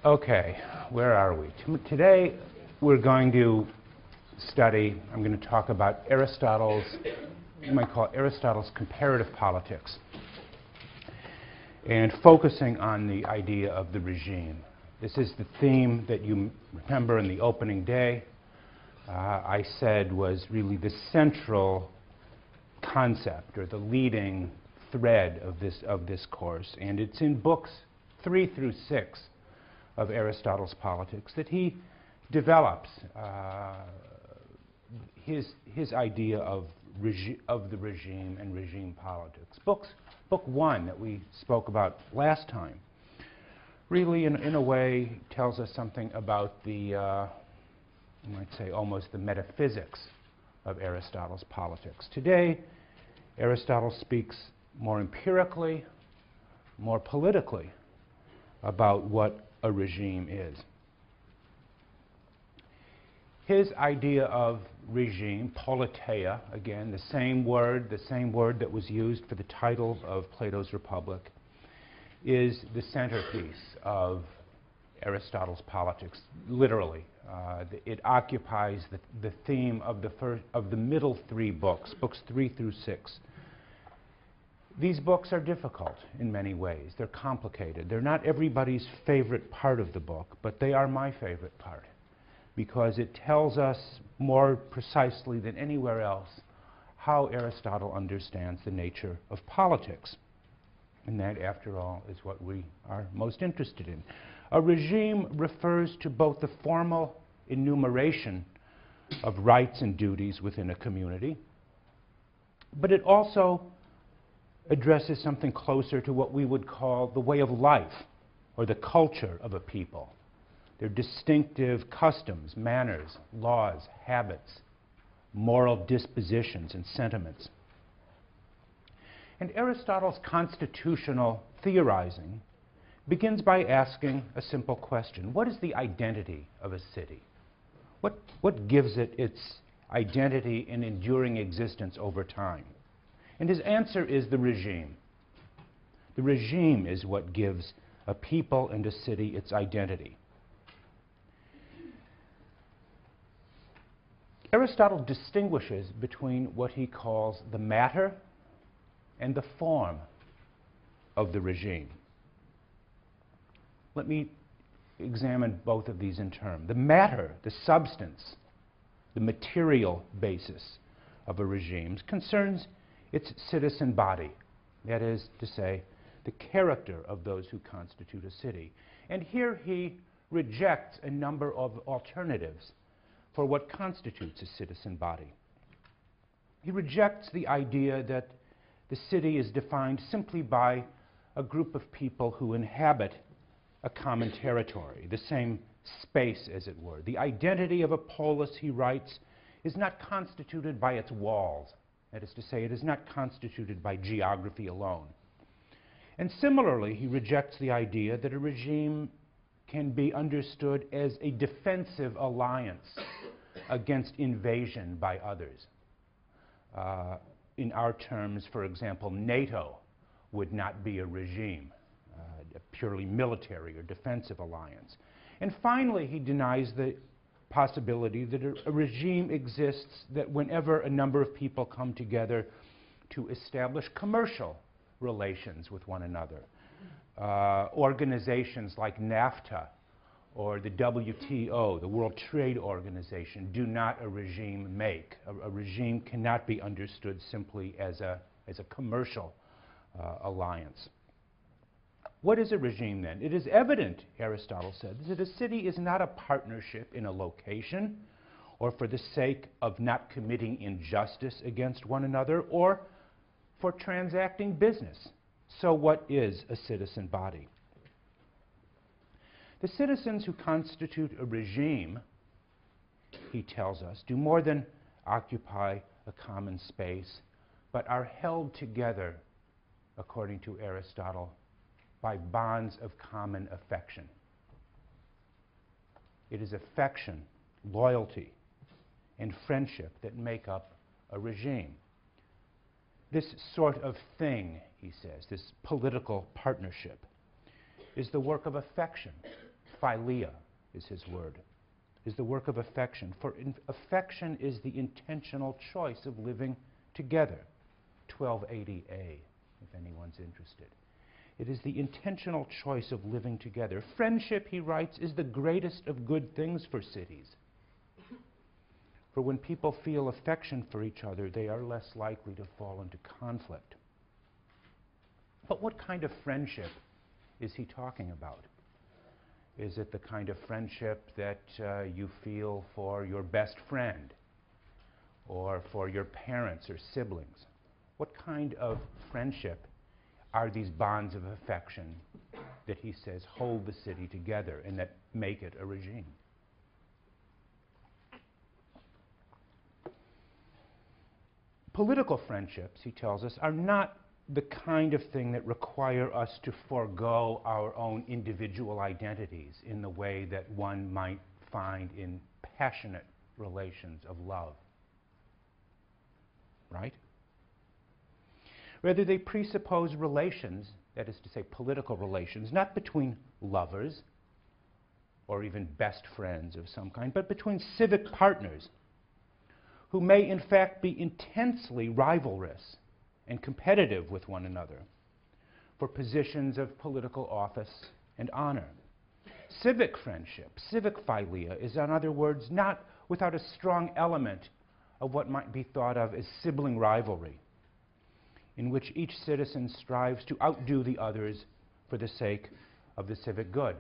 Okay, where are we? Today we're going to study, I'm going to talk about Aristotle's, you might call it Aristotle's comparative politics, and focusing on the idea of the regime. This is the theme that you remember in the opening day I said was really the central concept or the leading thread of this course, and it's in books 3 through 6 of Aristotle's Politics that he develops his idea of the regime and regime politics. Book 1 that we spoke about last time really in a way tells us something about the you might say almost the metaphysics of Aristotle's Politics. Today Aristotle speaks more empirically, more politically about what a regime is. His idea of regime, politeia, again, the same word that was used for the title of Plato's Republic, is the centerpiece of Aristotle's Politics, literally. It occupies the theme of the middle 3 books, books 3 through 6. These books are difficult in many ways. They're complicated. They're not everybody's favorite part of the book, but they are my favorite part because it tells us more precisely than anywhere else how Aristotle understands the nature of politics. And that, after all, is what we are most interested in. A regime refers to both the formal enumeration of rights and duties within a community, but it also addresses something closer to what we would call the way of life or the culture of a people. Their distinctive customs, manners, laws, habits, moral dispositions, and sentiments. And Aristotle's constitutional theorizing begins by asking a simple question. What is the identity of a city? What gives it its identity and enduring existence over time? And his answer is the regime. The regime is what gives a people and a city its identity. Aristotle distinguishes between what he calls the matter and the form of the regime. Let me examine both of these in turn. The matter, the substance, the material basis of a regime concerns its citizen body, that is to say, the character of those who constitute a city. And here he rejects a number of alternatives for what constitutes a citizen body. He rejects the idea that the city is defined simply by a group of people who inhabit a common territory, the same space, as it were. The identity of a polis, he writes, is not constituted by its walls. That is to say, it is not constituted by geography alone. And similarly, he rejects the idea that a regime can be understood as a defensive alliance against invasion by others. In our terms, for example, NATO would not be a regime, a purely military or defensive alliance. And finally, he denies the possibility that a regime exists that whenever a number of people come together to establish commercial relations with one another. Organizations like NAFTA or the WTO, the World Trade Organization, do not a regime make. A regime cannot be understood simply as a commercial alliance. What is a regime then? It is evident, Aristotle said, that a city is not a partnership in a location or for the sake of not committing injustice against one another or for transacting business. So what is a citizen body? The citizens who constitute a regime, he tells us, do more than occupy a common space, but are held together, according to Aristotle, by bonds of common affection. It is affection, loyalty, and friendship that make up a regime. This sort of thing, he says, this political partnership, is the work of affection, Philia is his word, is the work of affection. For affection is the intentional choice of living together. 1280a, if anyone's interested. It is the intentional choice of living together. Friendship, he writes, is the greatest of good things for cities. For when people feel affection for each other, they are less likely to fall into conflict. But what kind of friendship is he talking about? Is it the kind of friendship that you feel for your best friend or for your parents or siblings? What kind of friendship are these bonds of affection that he says hold the city together and that make it a regime? Political friendships, he tells us, are not the kind of thing that require us to forego our own individual identities in the way that one might find in passionate relations of love. Right? Rather, they presuppose relations, that is to say, political relations, not between lovers or even best friends of some kind, but between civic partners who may in fact be intensely rivalrous and competitive with one another for positions of political office and honor. Civic friendship, civic philia, is, in other words, not without a strong element of what might be thought of as sibling rivalry, in which each citizen strives to outdo the others for the sake of the civic good.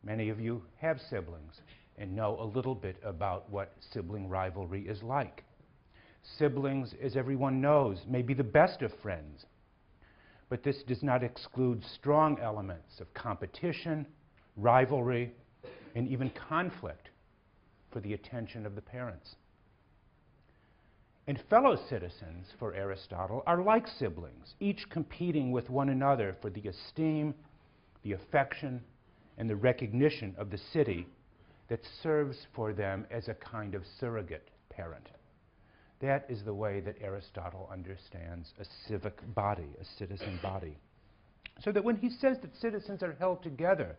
Many of you have siblings and know a little bit about what sibling rivalry is like. Siblings, as everyone knows, may be the best of friends, but this does not exclude strong elements of competition, rivalry, and even conflict for the attention of the parents. And fellow citizens, for Aristotle, are like siblings, each competing with one another for the esteem, the affection, and the recognition of the city that serves for them as a kind of surrogate parent. That is the way that Aristotle understands a civic body, a citizen body. So that when he says that citizens are held together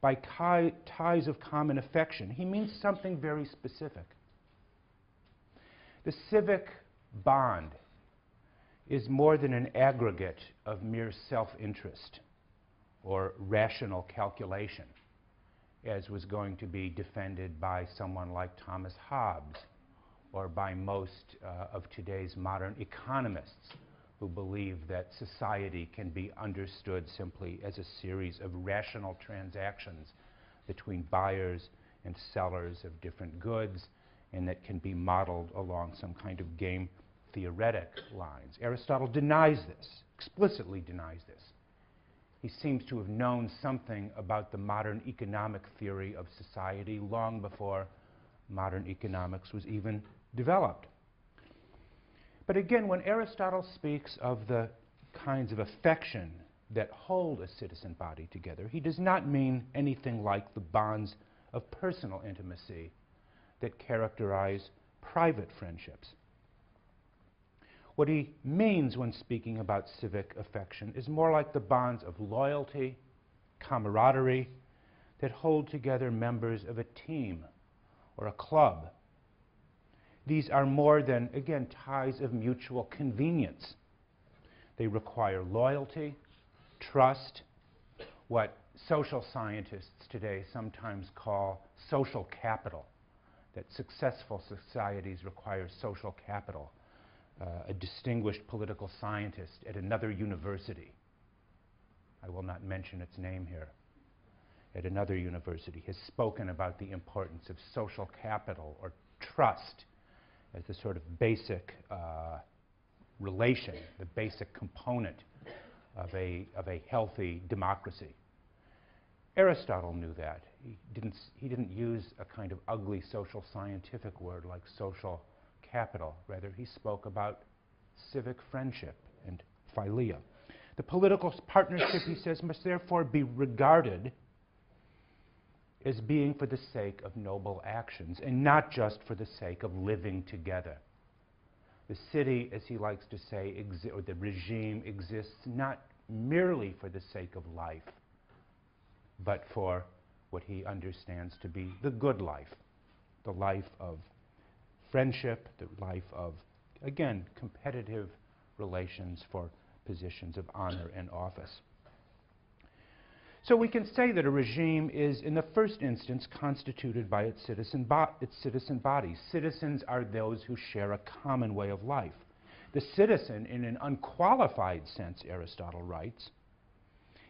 by ties of common affection, he means something very specific. The civic bond is more than an aggregate of mere self-interest or rational calculation, as was going to be defended by someone like Thomas Hobbes or by most of today's modern economists who believe that society can be understood simply as a series of rational transactions between buyers and sellers of different goods, and that can be modeled along some kind of game theoretic lines. Aristotle denies this, explicitly denies this. He seems to have known something about the modern economic theory of society long before modern economics was even developed. But again, when Aristotle speaks of the kinds of affection that hold a citizen body together, he does not mean anything like the bonds of personal intimacy that characterize private friendships. What he means when speaking about civic affection is more like the bonds of loyalty, camaraderie, that hold together members of a team or a club. These are more than, again, ties of mutual convenience. They require loyalty, trust, what social scientists today sometimes call social capital, that successful societies require social capital. A distinguished political scientist at another university, I will not mention its name here, at another university has spoken about the importance of social capital or trust as the sort of basic relation, the basic component of a healthy democracy. Aristotle knew that. He didn't use a kind of ugly social scientific word like social capital. Rather, he spoke about civic friendship and philia. The political partnership, he says, must therefore be regarded as being for the sake of noble actions and not just for the sake of living together. The city, as he likes to say, or the regime exists not merely for the sake of life, but for what he understands to be the good life, the life of friendship, the life of, again, competitive relations for positions of honor and office. So we can say that a regime is, in the first instance, constituted by its citizen body. Citizens are those who share a common way of life. The citizen, in an unqualified sense, Aristotle writes,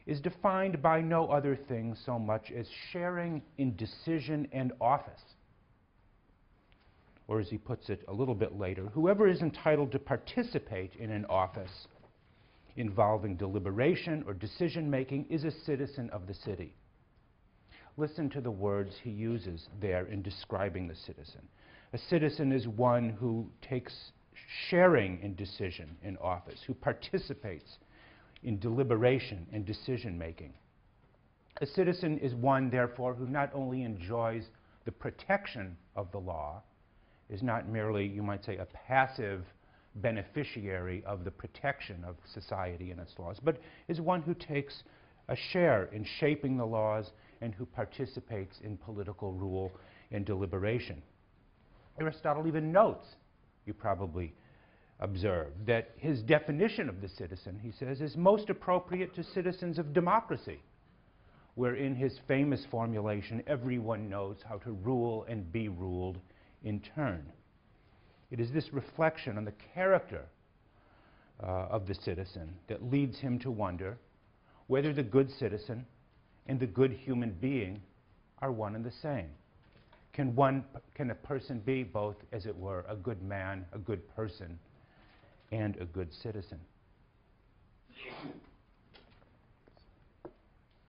is defined by no other thing so much as sharing in decision and office. Or as he puts it a little bit later, whoever is entitled to participate in an office involving deliberation or decision-making is a citizen of the city. Listen to the words he uses there in describing the citizen. A citizen is one who takes sharing in decision in office, who participates in deliberation and decision-making. A citizen is one, therefore, who not only enjoys the protection of the law, is not merely, you might say, a passive beneficiary of the protection of society and its laws, but is one who takes a share in shaping the laws and who participates in political rule and deliberation. Aristotle even notes, you probably observed, that his definition of the citizen, he says, is most appropriate to citizens of democracy, where in his famous formulation, everyone knows how to rule and be ruled in turn. It is this reflection on the character of the citizen that leads him to wonder whether the good citizen and the good human being are one and the same. Can a person be both, as it were, a good man, a good person, and a good citizen?